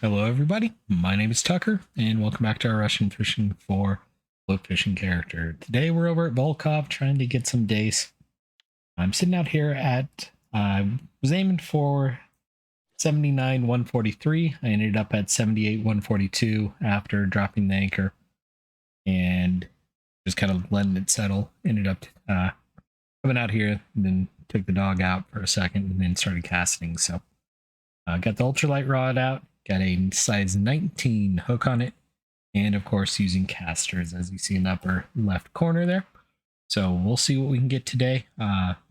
Hello, everybody. My name is Tucker, and welcome back to our Russian Fishing for Float Fishing character. Today, we're over at Volkov trying to get some Dace. I'm sitting out here at, I was aiming for 79 143. I ended up at 78 142 after dropping the anchor and just kind of letting it settle. Ended up coming out here and then took the dog out for a second and then started casting. So, got the ultralight rod out, got a size 19 hook on it, and of course using casters as you see in the upper left corner there. So we'll see what we can get today.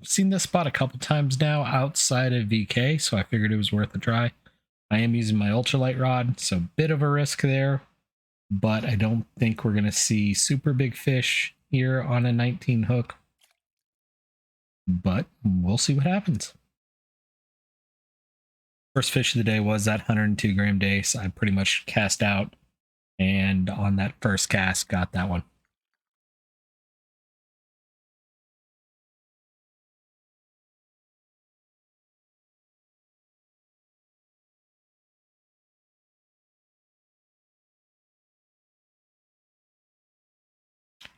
Seen this spot a couple times now outside of VK, so I figured it was worth a try. I am using my ultralight rod, so bit of a risk there, but I don't think we're going to see super big fish here on a 19 hook, but we'll see what happens. First fish of the day was that 102 gram dace. I pretty much cast out, and on that first cast got that one.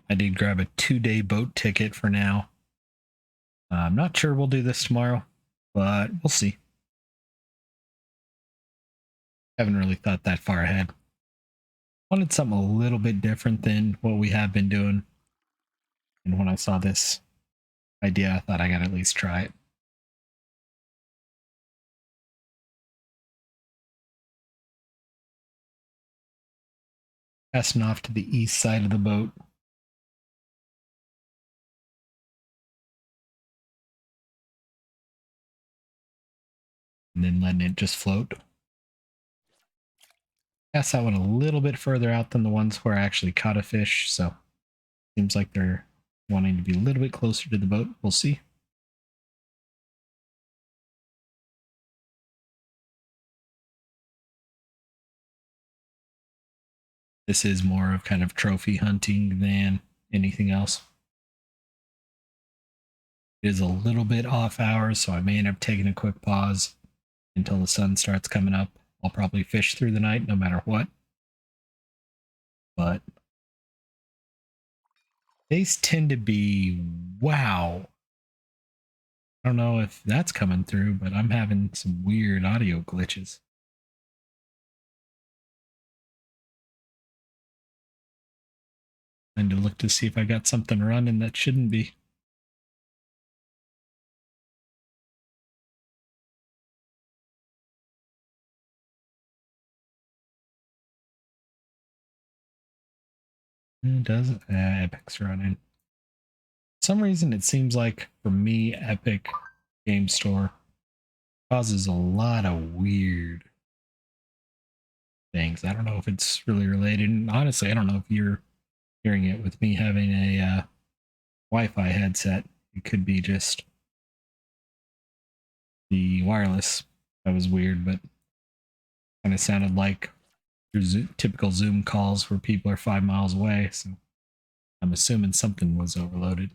I did grab a 2-day boat ticket for now. I'm not sure we'll do this tomorrow, but we'll see. Haven't really thought that far ahead. Wanted something a little bit different than what we have been doing. And when I saw this idea, I thought I gotta at least try it. Casting off to the east side of the boat. And then letting it just float. Cast that one a little bit further out than the ones where I actually caught a fish, so seems like they're wanting to be a little bit closer to the boat. We'll see. This is more of kind of trophy hunting than anything else. It is a little bit off hours, so I may end up taking a quick pause until the sun starts coming up. I'll probably fish through the night no matter what. But these tend to be, wow. I don't know if that's coming through, but I'm having some weird audio glitches. And to look to see if I got something running that shouldn't be. It doesn't. Epic's running. For some reason, it seems like for me, Epic Game Store causes a lot of weird things. I don't know if it's really related. And honestly, I don't know if you're hearing it with me having a Wi-Fi headset. It could be just the wireless. That was weird, but kind of sounded like typical Zoom calls where people are 5 miles away. So I'm assuming something was overloaded.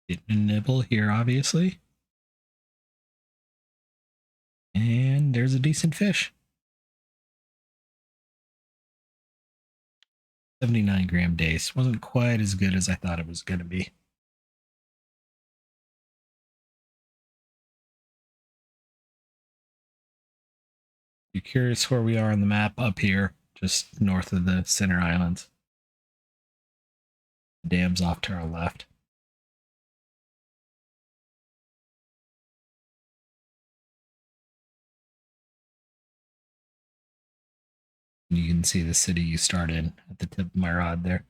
Getting a nibble here, obviously. And there's a decent fish. 79 gram dace. Wasn't quite as good as I thought it was going to be. If you're curious where we are on the map, up here, just north of the center islands. The dam's off to our left. You can see the city you start in at the tip of my rod there.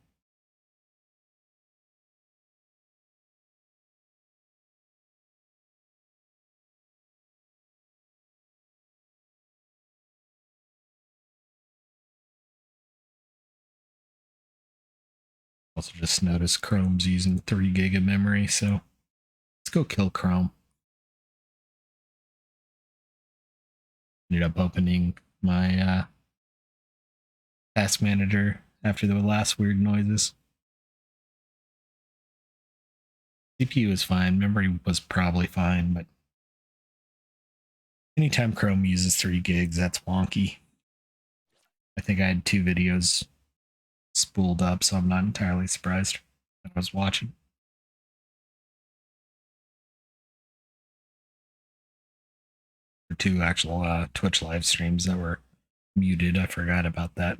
Also just noticed Chrome's using 3 gig of memory, so let's go kill Chrome. Ended up opening my task manager after the last weird noises. CPU was fine, memory was probably fine, but anytime Chrome uses 3 gigs, that's wonky. I think I had 2 videos spooled up, so I'm not entirely surprised that I was watching. Or 2 actual Twitch live streams that were muted. I forgot about that.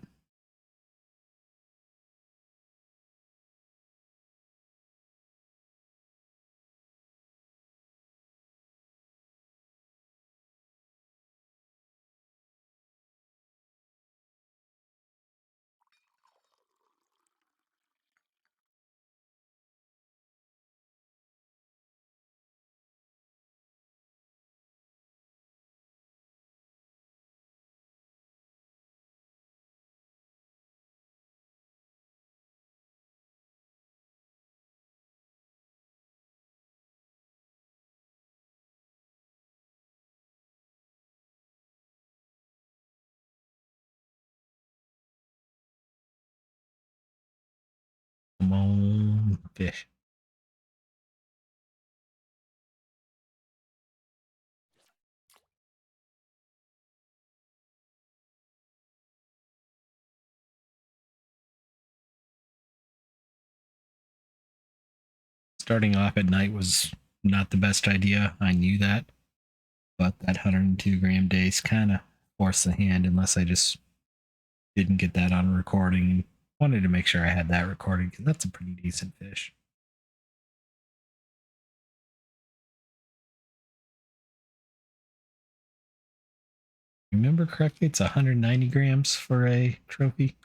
Come on, fish. Starting off at night was not the best idea. I knew that. But that 102 gram Dace kind of forced the hand unless I just didn't get that on recording. Wanted to make sure I had that recording because that's a pretty decent fish. Remember correctly, it's 190 grams for a trophy.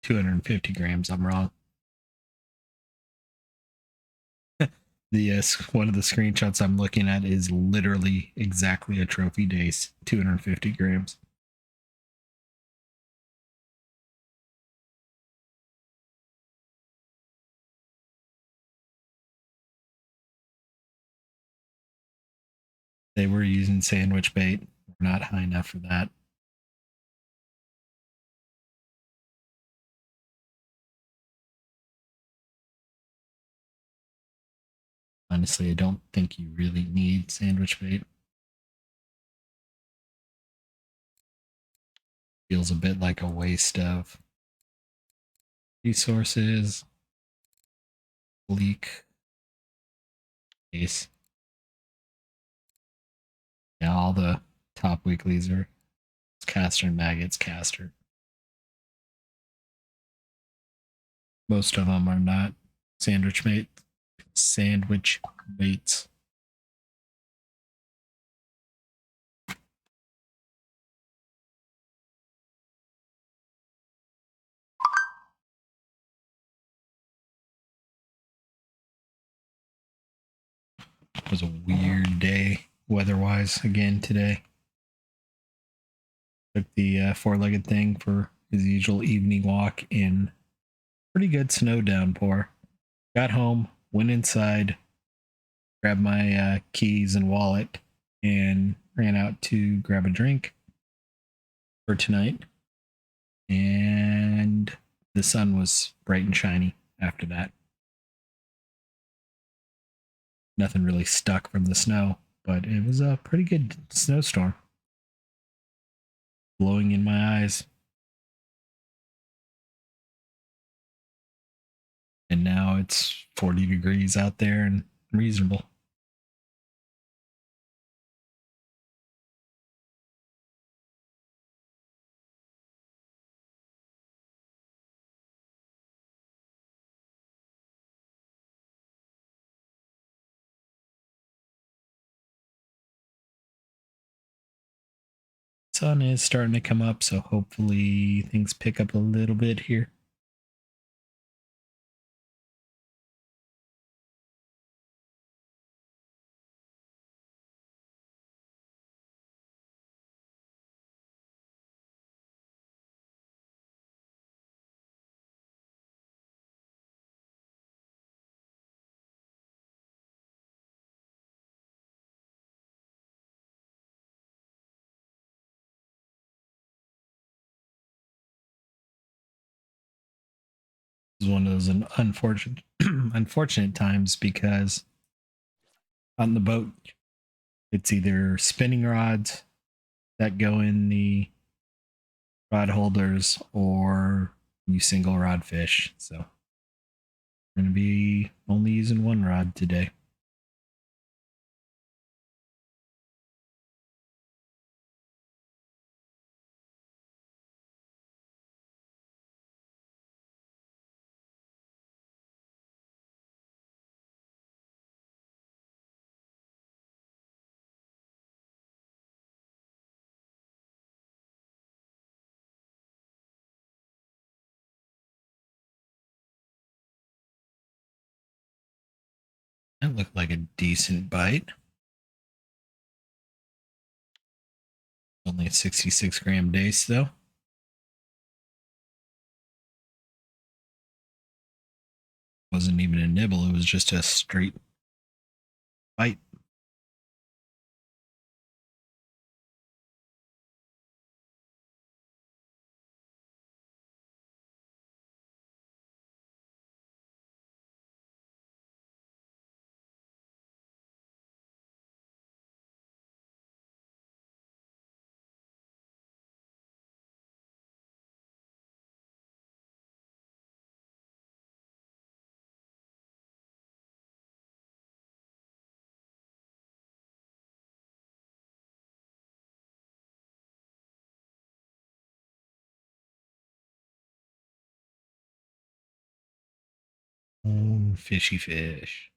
$250. I'm wrong. The one of the screenshots I'm looking at is literally exactly a trophy Dace, 250 grams. They were using sandwich bait. We're not high enough for that. Honestly, I don't think you really need sandwich bait. Feels a bit like a waste of resources. Leak. Case. Yeah, all the top weeklies are caster and maggots caster. Most of them are not sandwich bait. Sandwich baits. It was a weird day weather-wise again today. Took the four-legged thing for his usual evening walk in pretty good snow downpour. Got home, went inside, grabbed my keys and wallet, and ran out to grab a drink for tonight. And the sun was bright and shiny after that. Nothing really stuck from the snow, but it was a pretty good snowstorm. Blowing in my eyes. And now it's 40 degrees out there and reasonable. sun is starting to come up, so hopefully things pick up a little bit here. This is one of those unfortunate unfortunate times because on the boat it's either spinning rods that go in the rod holders or you single rod fish. So we're going to be only using one rod today. That looked like a decent bite. Only a 66-gram dace, though. Wasn't even a nibble, it was just a straight bite. Oh, fishy fish.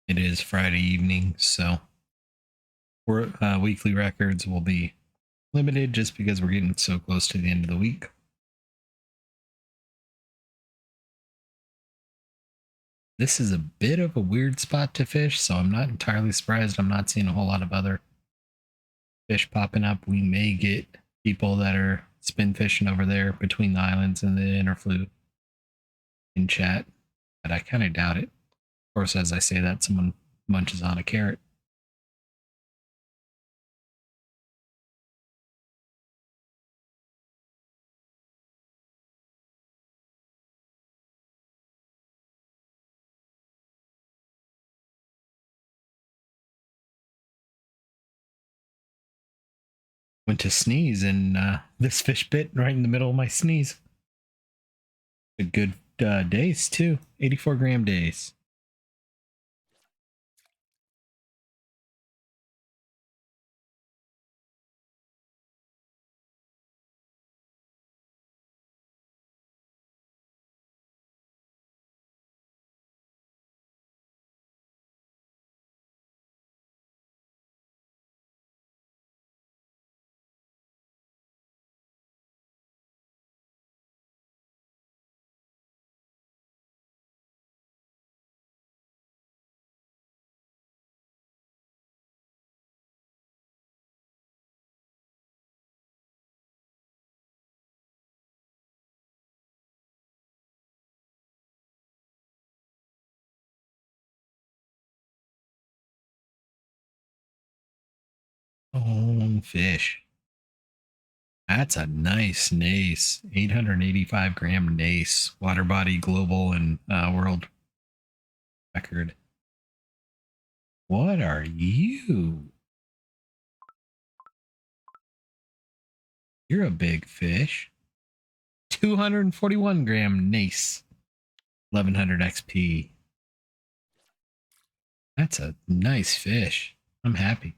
It is Friday evening, so weekly records will be limited just because we're getting so close to the end of the week. This is a bit of a weird spot to fish, so I'm not entirely surprised I'm not seeing a whole lot of other fish popping up. We may get people that are spin fishing over there between the islands and the interflute in chat, but I kind of doubt it. Of course, as I say that, someone munches on a carrot. Went to sneeze and this fish bit right in the middle of my sneeze. A good dace too, 84-gram dace. Oh, fish. That's a nice nace. 885-gram nace. Water body, global, and world record. What are you? You're a big fish. 241 gram Dace. 1100 XP. That's a nice fish. I'm happy.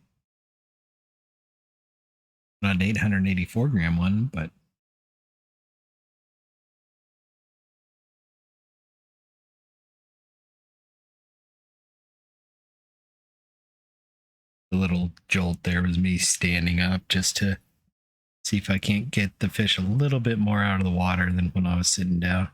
Not an 884 gram one, but the little jolt there was me standing up just to see if I can't get the fish a little bit more out of the water than when I was sitting down.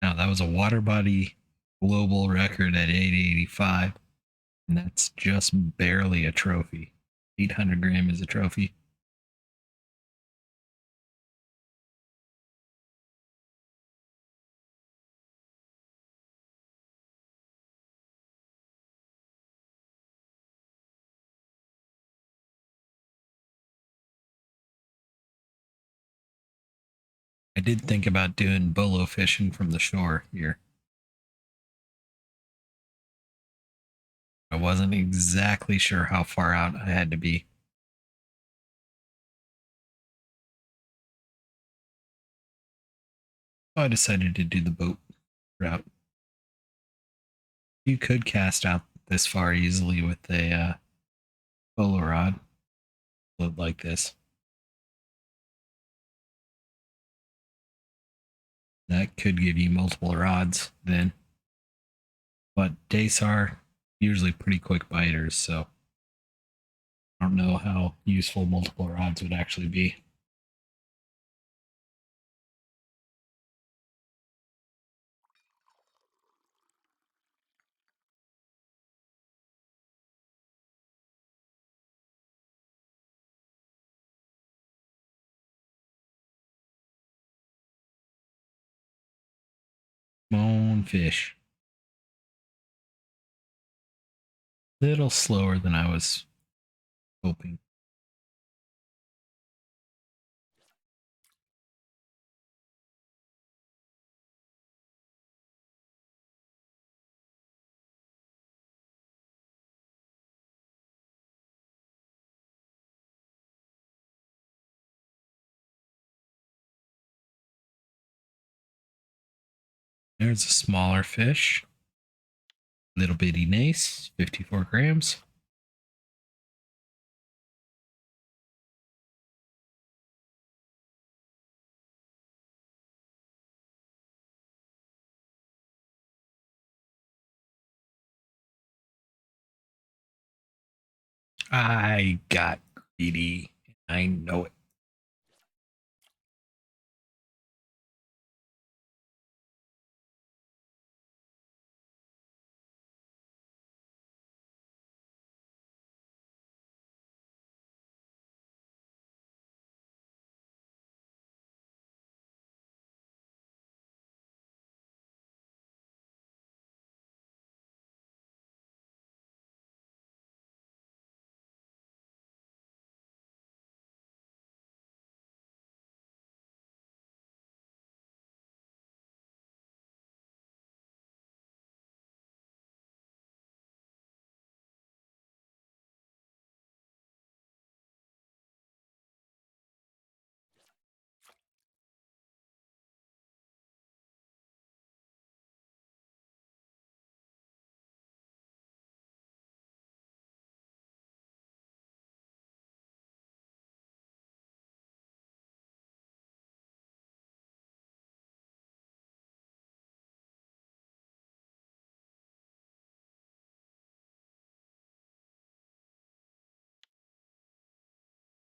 Now, that was a water body global record at 885, and that's just barely a trophy. 800 gram is a trophy. I did think about doing bolo fishing from the shore here. I wasn't exactly sure how far out I had to be. So I decided to do the boat route. You could cast out this far easily with a bolo rod, like this. That could give you multiple rods then. But Dace are usually pretty quick biters, so I don't know how useful multiple rods would actually be. Come on, fish. Little slower than I was hoping. There's a smaller fish. Little bitty Nace, 54 grams. I got greedy. I know it.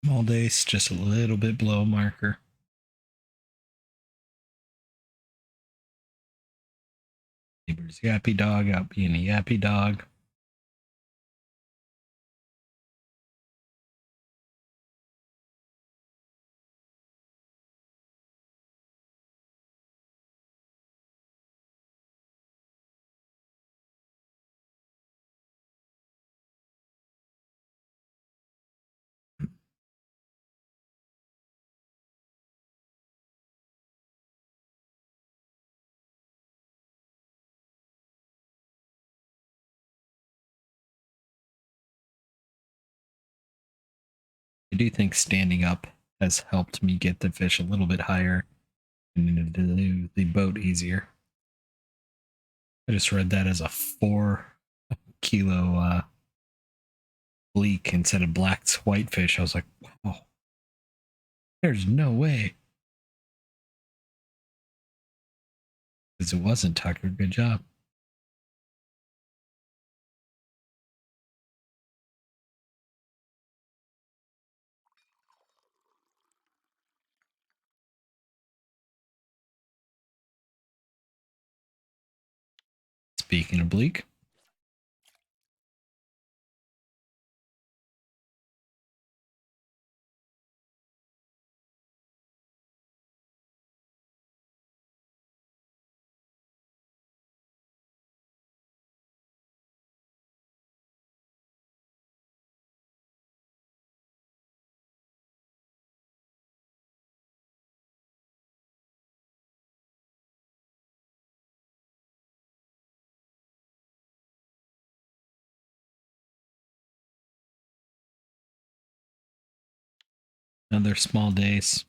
Small Dace, just a little bit below marker. Neighbor's yappy dog out being a yappy dog. do think standing up has helped me get the fish a little bit higher and the boat easier. I just read that as a 4 kilo bleak instead of black whitefish. I was like, wow, there's no way. Because it wasn't, Tucker. Good job. Speaking of bleak, another small dace.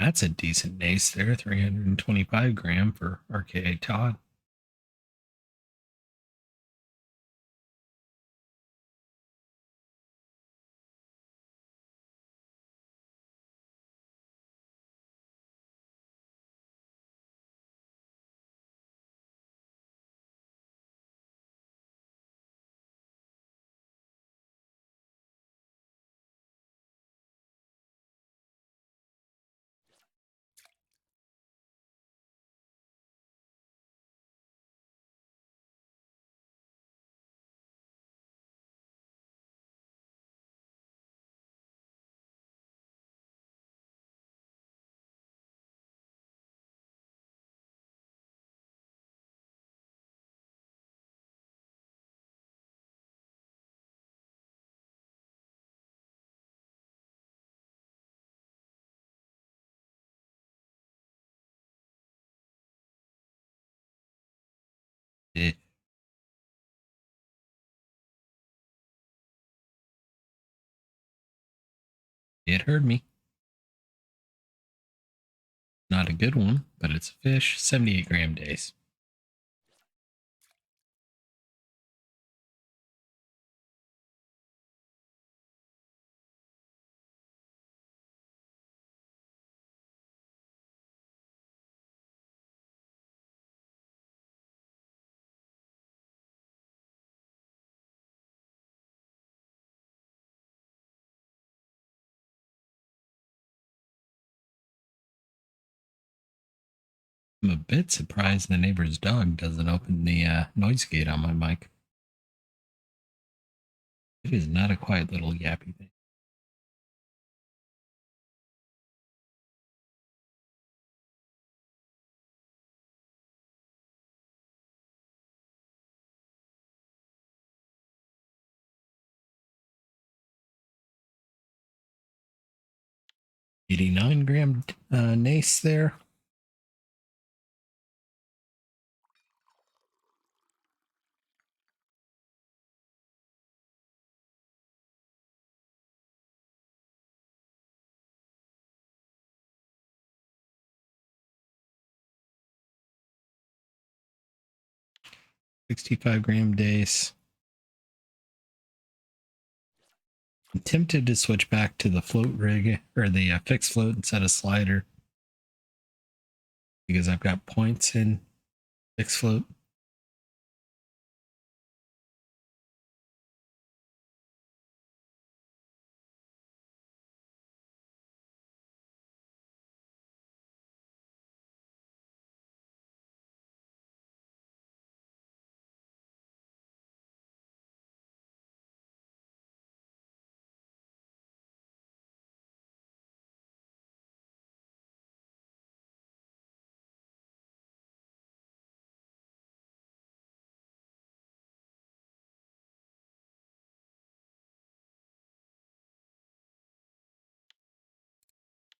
That's a decent dace there, 325 gram for RKA Todd. It, it heard me. Not a good one, but it's a fish. 78 gram dace. I'm a bit surprised the neighbor's dog doesn't open the noise gate on my mic. It is not a quiet little yappy thing. $89 gram nace there. $65 gram dace. I'm tempted to switch back to the float rig or the fixed float instead of slider because I've got points in fixed float.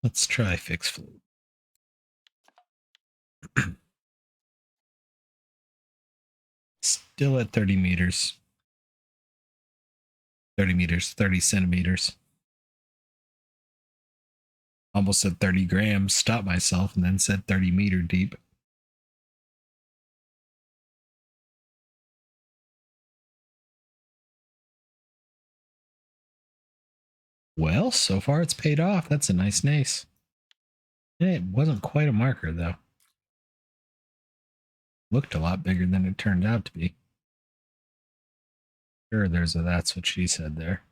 Let's try fix fluid. Still at 30 meters. 30 meters, 30 centimeters. Almost said 30 grams, stopped myself, and then said 30-meter deep. Well, so far it's paid off. That's a nice nace. It wasn't quite a marker, though. Looked a lot bigger than it turned out to be. Sure, there's a that's what she said there.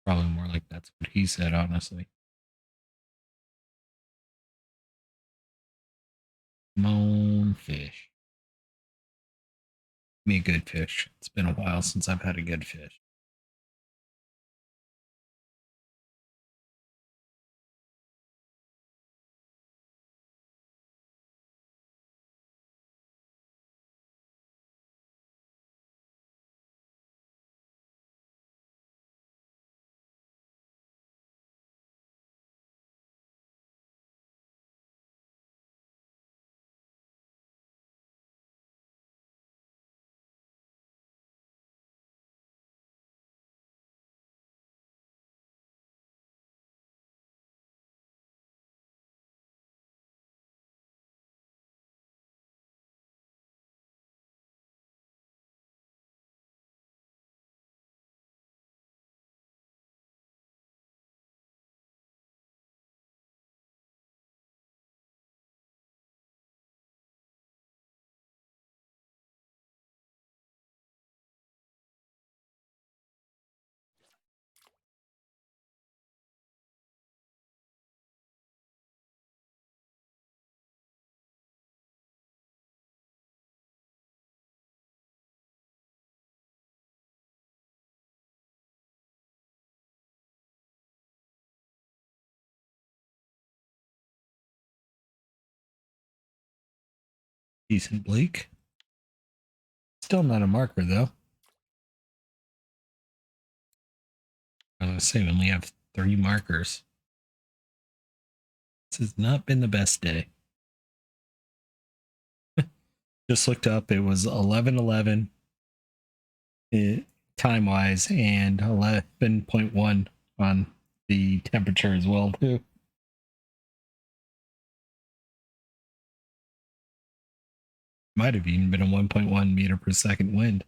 Probably more like that's what he said, honestly. Come on, fish. Give me a good fish. It's been a while since I've had a good fish. Decent bleak. Still not a marker, though. I was going to say, we only have 3 markers. This has not been the best day. Just looked up, it was 11:11 time wise and 11.1 on the temperature as well, too. Might have even been a 1.1 meter per second wind.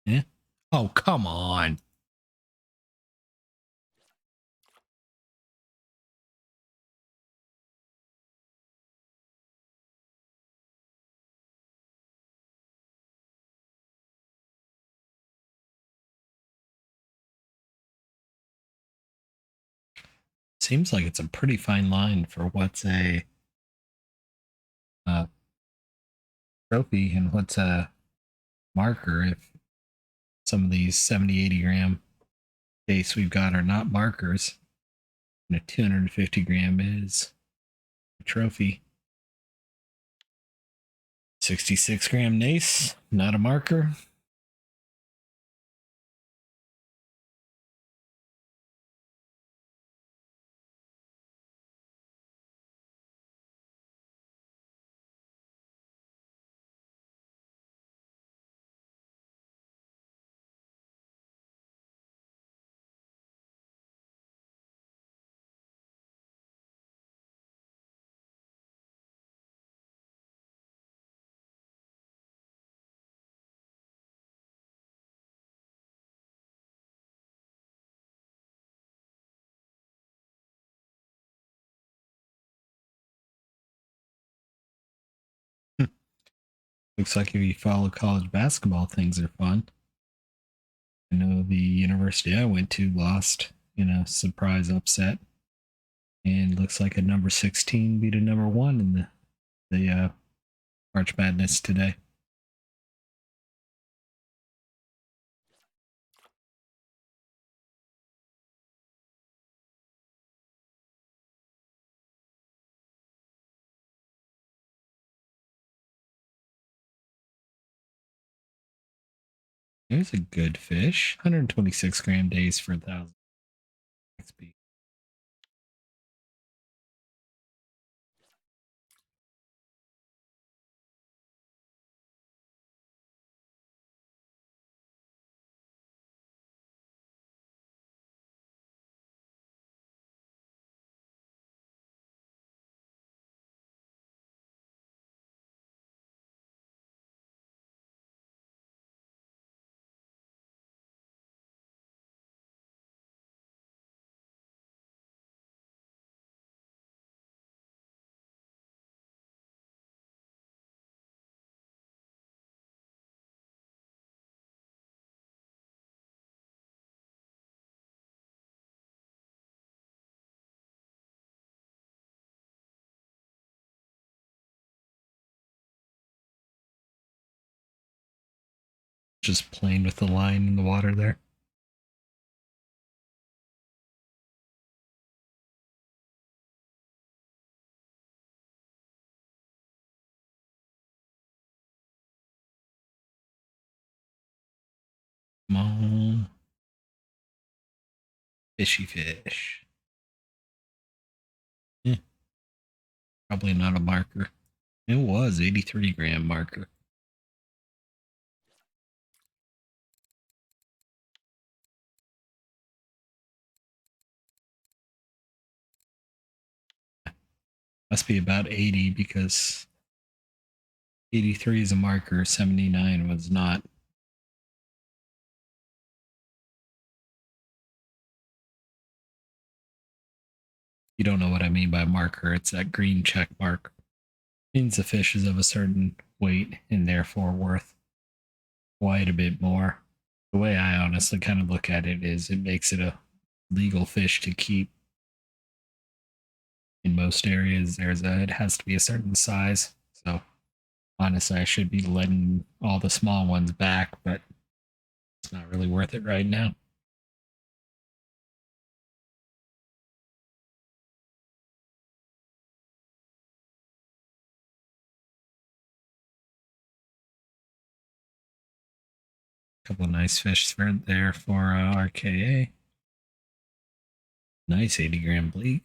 Yeah. Oh, come on. Seems like it's a pretty fine line for what's a trophy and what's a marker. If some of these 70-80 gram Dace we've got are not markers, and a 250 gram is a trophy. 66 gram Nace, not a marker. Looks like if you follow college basketball, things are fun. I know the university I went to lost in a surprise upset, and looks like a number 16 beat a number 1 in the March Madness today. There's a good fish. 126 gram days for 1,000 XP. Just playing with the line in the water there. Come on. Fishy fish. Eh, probably not a marker. It was 83 gram marker. Must be about 80 because 83 is a marker, 79 was not. You don't know what I mean by marker. It's that green check mark. It means the fish is of a certain weight and therefore worth quite a bit more. The way I honestly kind of look at it is it makes it a legal fish to keep. In most areas, it has to be a certain size. So honestly, I should be letting all the small ones back, but it's not really worth it right now. Couple of nice fish there for RKA. Nice 80 gram bleak.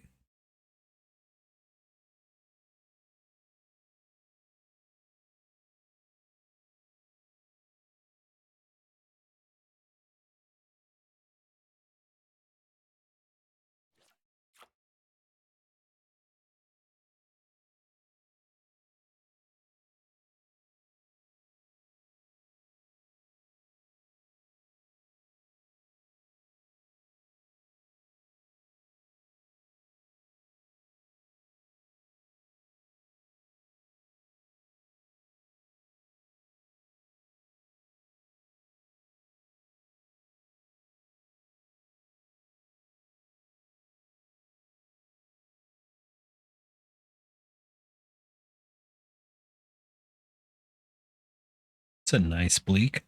It's a nice bleak.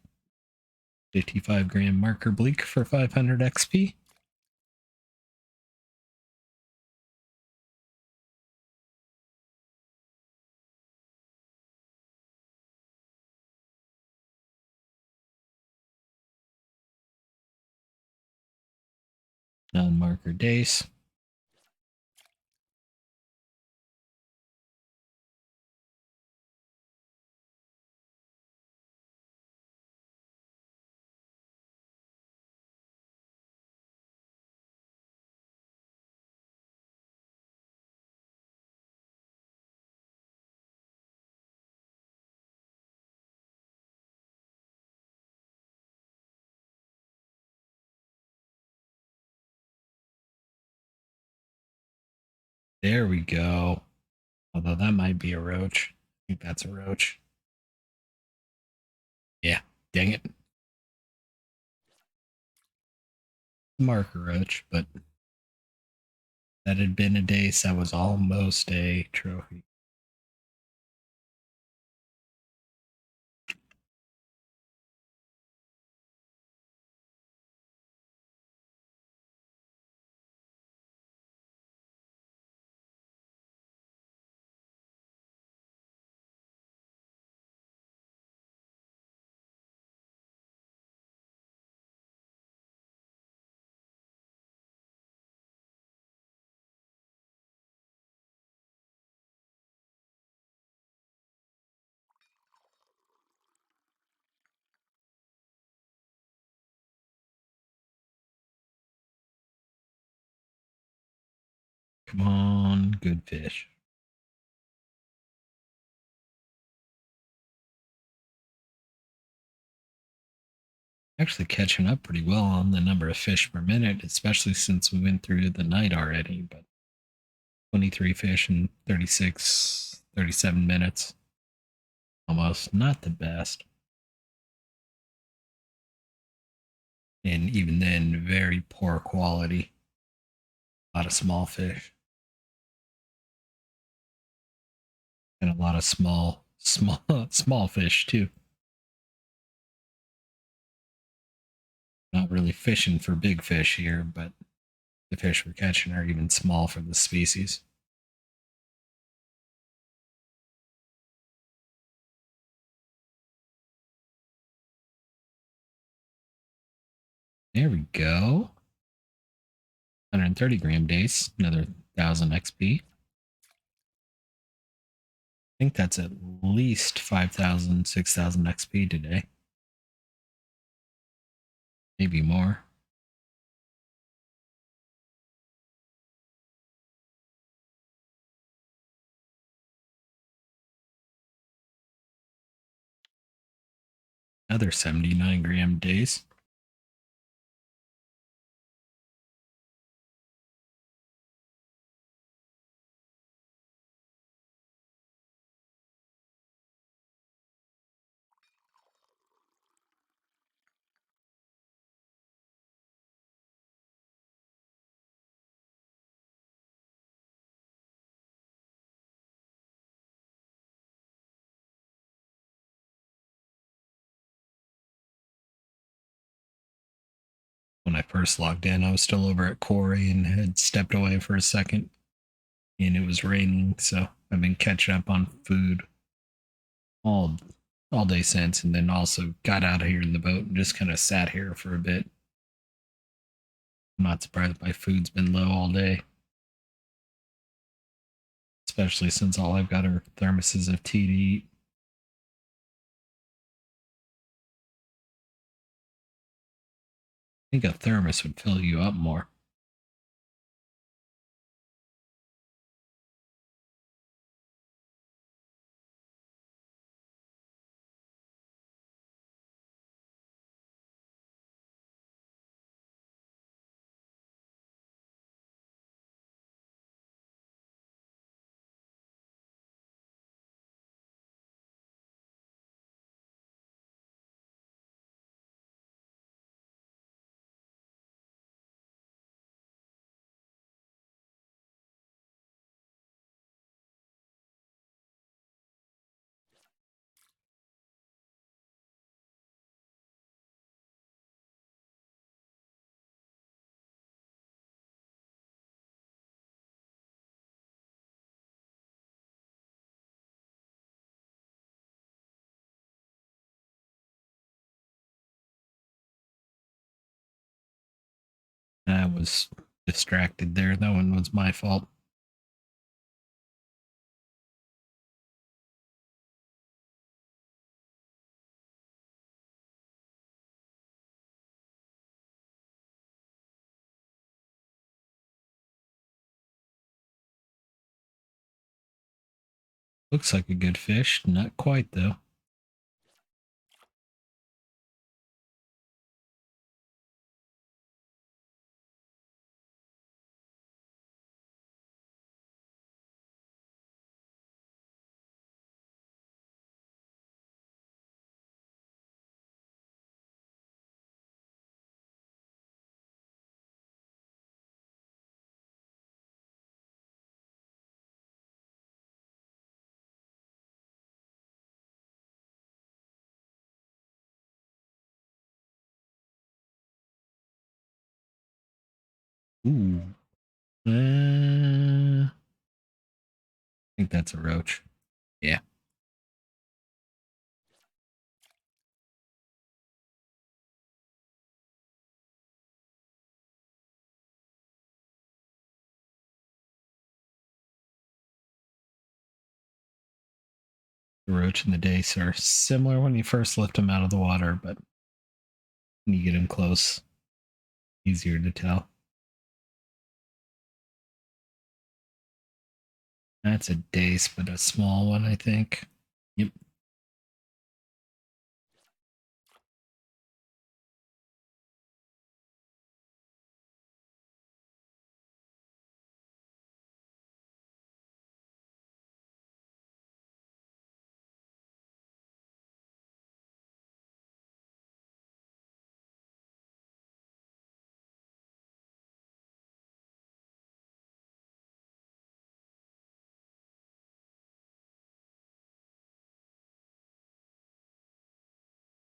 55 gram marker bleak for 500 XP. Non-marker Dace. There we go. Although that might be a roach. I think that's a roach. Yeah, dang it. Marker roach, but that had been a Dace. That was almost a trophy. Come on, good fish. Actually catching up pretty well on the number of fish per minute, especially since we went through the night already, but 23 fish in 36, 37 minutes. Almost not the best. And even then, very poor quality. A lot of small fish. And a lot of small fish too. Not really fishing for big fish here, but the fish we're catching are even small for the species. There we go. 130 gram dace, another 1000 XP. I think that's at least 5,000, 6,000 XP today. Maybe more. Another 79 gram dace. When I first logged in, I was still over at Quarry and had stepped away for a second. And it was raining, so I've been catching up on food all all day since, and then also got out of here in the boat and just kind of sat here for a bit. I'm not surprised my food's been low all day, especially since all I've got are thermoses of tea to eat. I think a thermos would fill you up more. I was distracted there. That one was my fault. Looks like a good fish. Not quite, though. Ooh. I think that's a roach. Yeah. The roach and the dace are similar when you first lift them out of the water, but when you get them close, easier to tell. That's a Dace, but a small one, I think. Yep.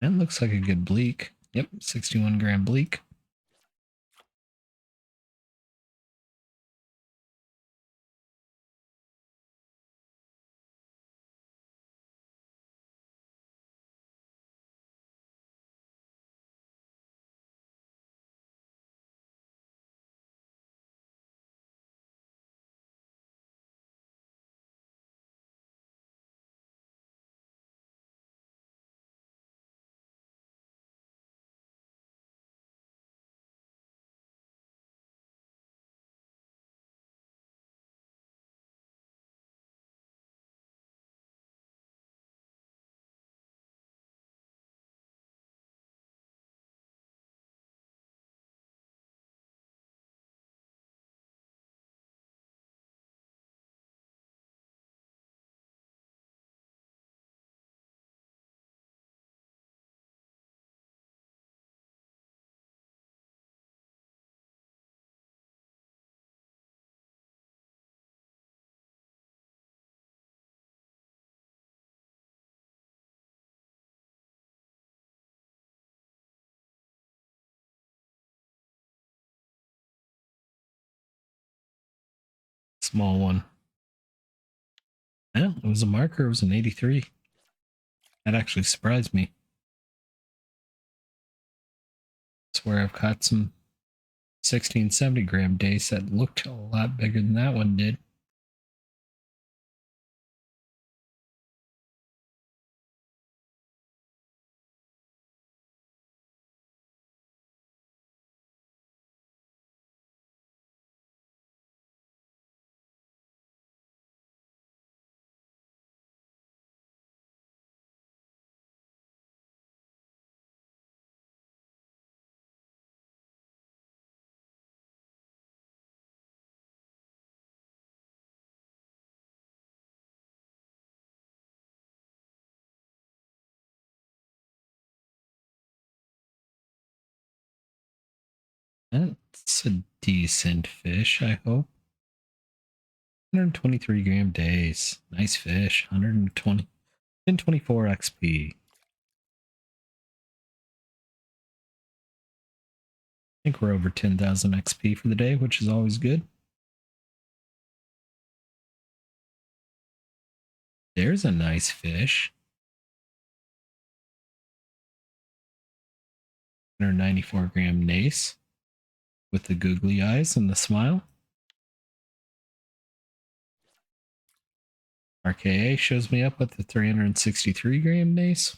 That looks like a good bleak. Yep, 61 gram bleak. Small one. Yeah, it was a marker. It was an 83. That actually surprised me. I swear I've caught some 1670 gram dace that looked a lot bigger than that one did. That's a decent fish, I hope. 123 gram days. Nice fish. 124 XP. I think we're over 10,000 XP for the day, which is always good. There's a nice fish. 194 gram nace with the googly eyes and the smile. RKA shows me up with the 363 gram nace.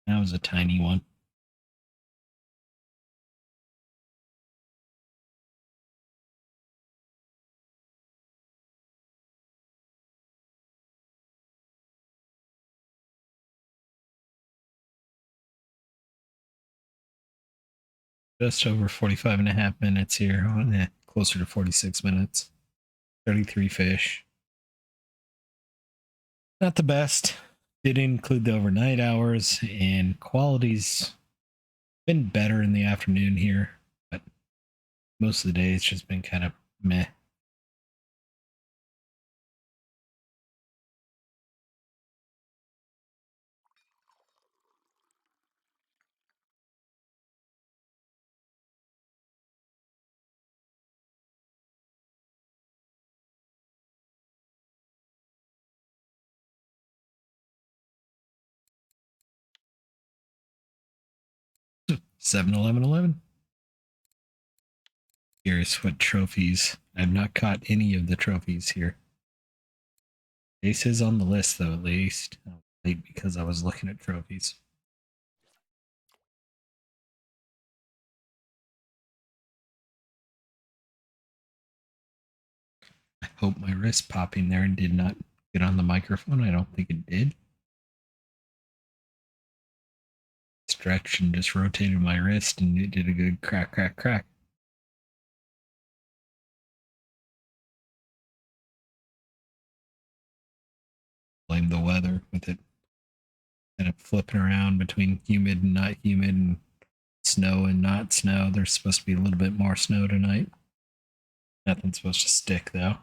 That was a tiny one. Just over 45 and a half minutes here. Closer to 46 minutes. 33 fish. Not the best. Did include the overnight hours, and quality's been better in the afternoon here, but most of the day it's just been kind of meh. 7-11-11. Curious what trophies. I've not caught any of the trophies here. Dace is on the list though, at least. I was late because I was looking at trophies. I hope my wrist popping there did not get on the microphone. I don't think it did. Stretched and just rotated my wrist and it did a good crack, crack, crack. Blame the weather with it kind of flipping around between humid and not humid and snow and not snow. There's supposed to be a little bit more snow tonight. Nothing's supposed to stick though.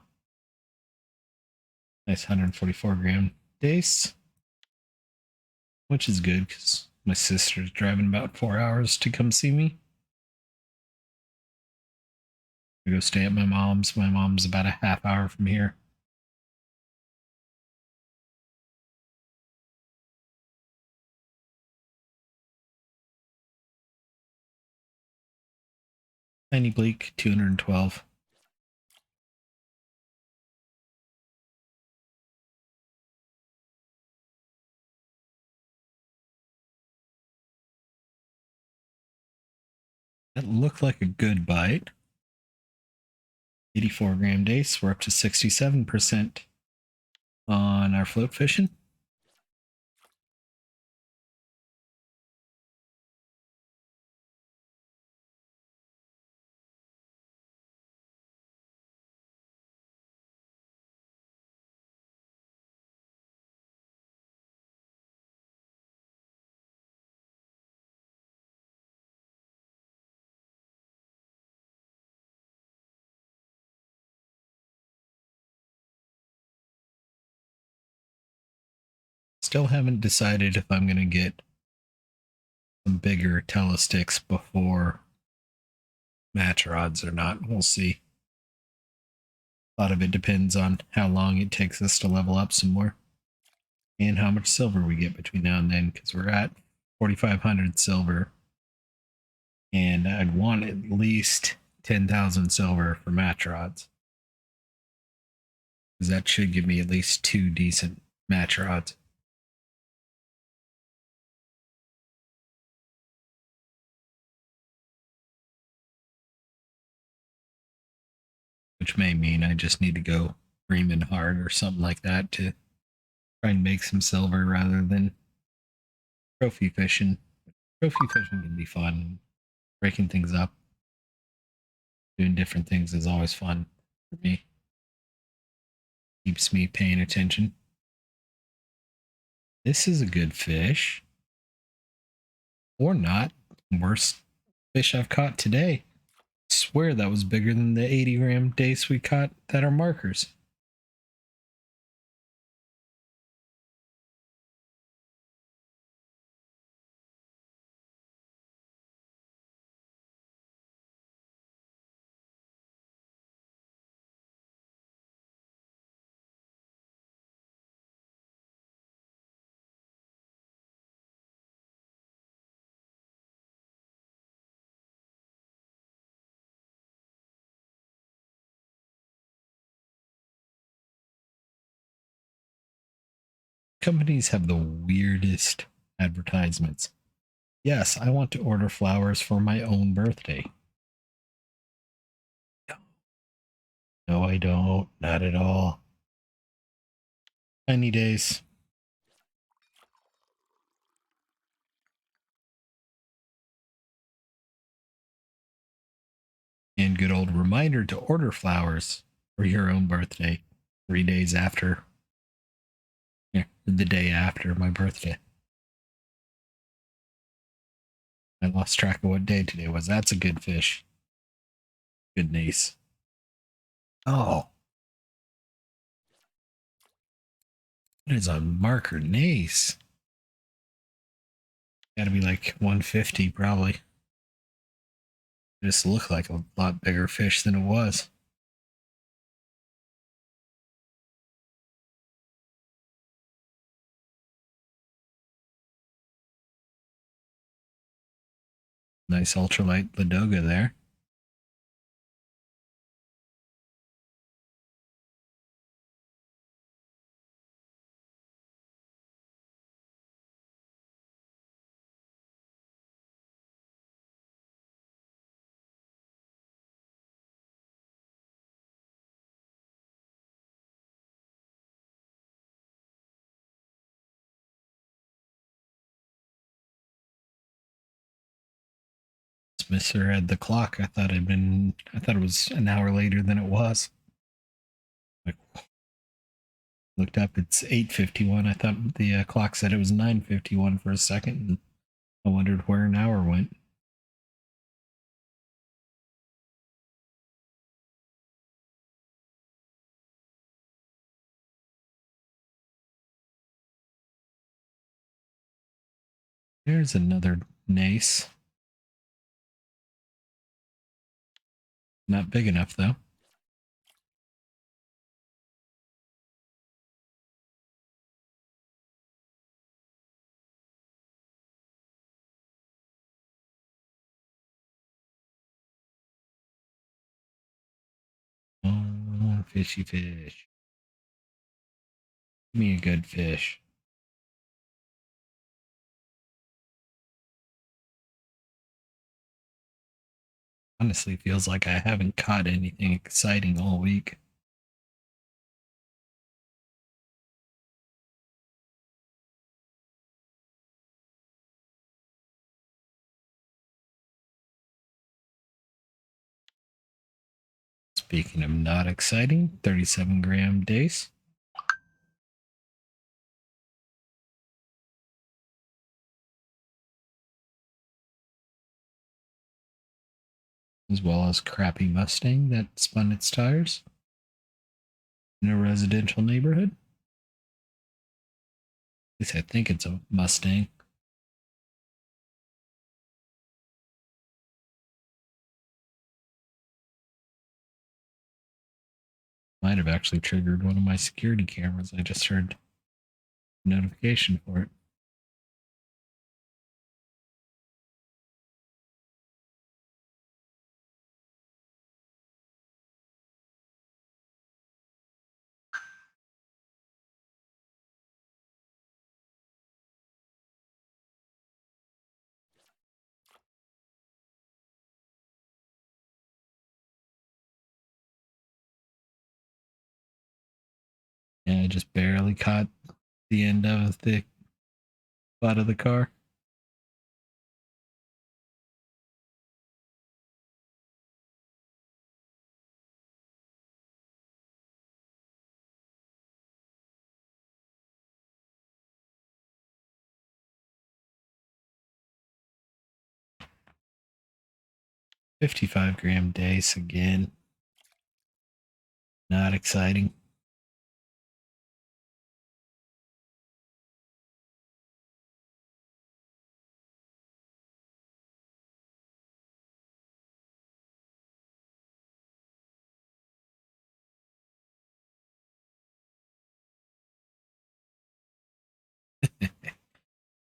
Nice 144 gram Dace, which is good because my sister's driving about 4 hours to come see me. I go stay at my mom's. My mom's about a half hour from here. Tiny Bleak, 212. That looked like a good bite. 84 gram Dace. We're up to 67% on our float fishing. Still haven't decided if I'm going to get some bigger telesticks before match rods or not. We'll see. A lot of it depends on how long it takes us to level up some more and how much silver we get between now and then, because we're at 4,500 silver and I'd want at least 10,000 silver for match rods, because that should give me at least 2 decent match rods. Which may mean I just need to go reaming hard or something like that to try and make some silver rather than trophy fishing. Trophy fishing can be fun. Breaking things up, doing different things is always fun for me. Keeps me paying attention. This is a good fish. Or not. Worst fish I've caught today. I swear that was bigger than the 80 gram dace we caught that are markers. Companies have the weirdest advertisements. Yes, I want to order flowers for my own birthday. No, I don't. Not at all. Tiny Dace. And good old reminder to order flowers for your own birthday 3 days after. Yeah, the day after my birthday. I lost track of what day today was. That's a good fish. Good nace. Oh. It is a marker nace. Gotta be like 150 probably. This looked like a lot bigger fish than it was. Nice ultralight Ladoga there. Mister had the clock. I thought it was an hour later than it was. Like, looked up, it's 8:51. I thought the clock said it was 9:51 for a second, and I wondered where an hour went. There's another Nace. Not big enough though. Oh, fishy fish. Give me a good fish. Honestly, feels like I haven't caught anything exciting all week. Speaking of not exciting, 37-gram Dace. As well as crappy Mustang that spun its tires in a residential neighborhood. At least I think it's a Mustang. Might have actually triggered one of my security cameras. I just heard a notification for it. And I just barely caught the end of the butt of the car. $55 Dace again. Not exciting.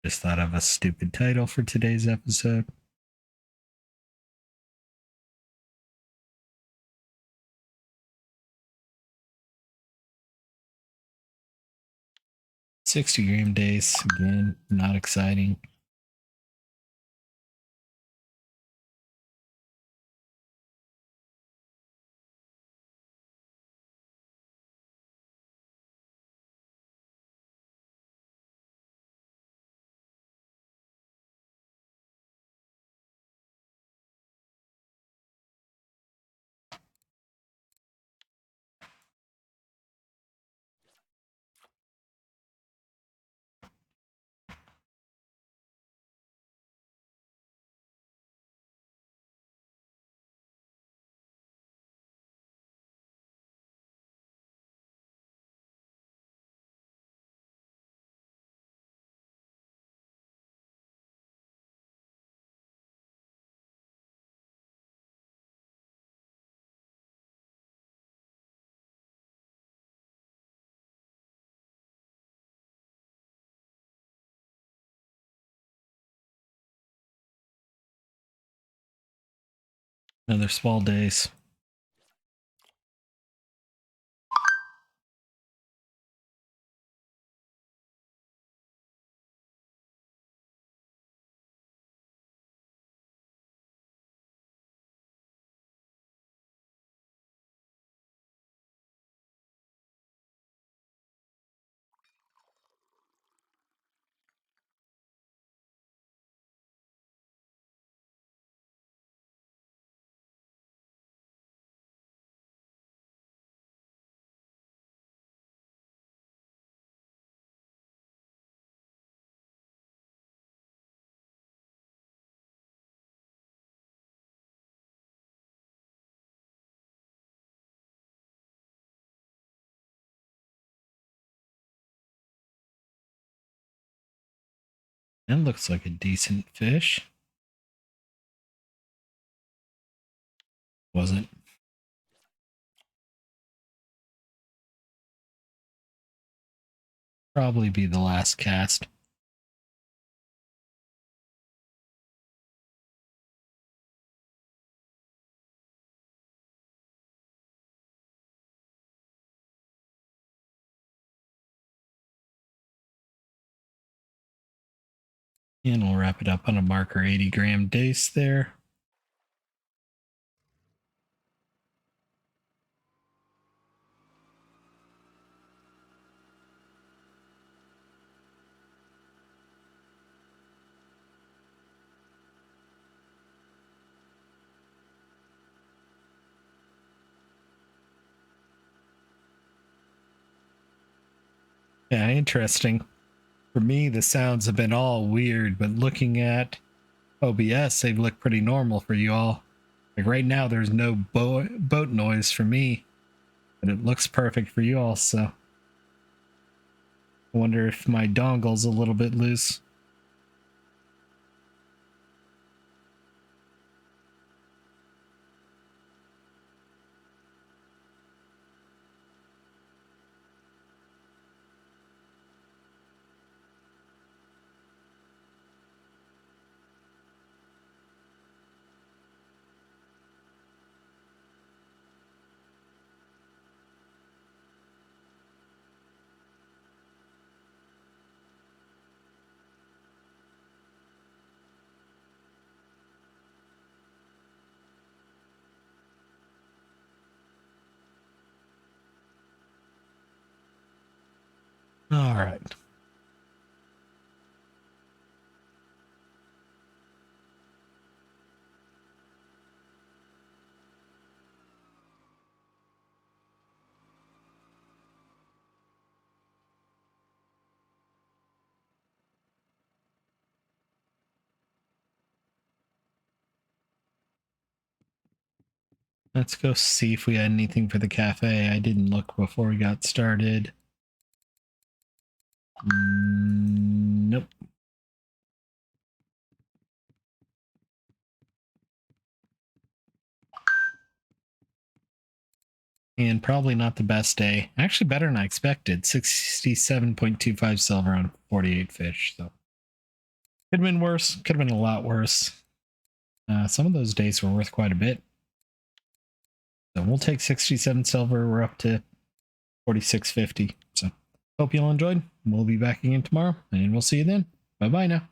Just thought of a stupid title for today's episode. $60 Dace again. Not exciting. Another small Dace. That looks like a decent fish. Wasn't. Probably be the last cast. And we'll wrap it up on a marker 80-gram Dace there. Yeah, interesting. For me, the sounds have been all weird, but looking at OBS, they've looked pretty normal for you all. Like right now, there's no boat noise for me, but it looks perfect for you all, so I wonder if my dongle's a little bit loose. All right. Let's go see if we had anything for the cafe. I didn't look before we got started. Nope. And probably not the best day. Actually, better than I expected. 67.25 silver on 48 fish. So could have been worse. Could have been a lot worse. Some of those days were worth quite a bit. So we'll take 67 silver. We're up to 46.50. So hope you all enjoyed. We'll be back again tomorrow, and we'll see you then. Bye-bye now.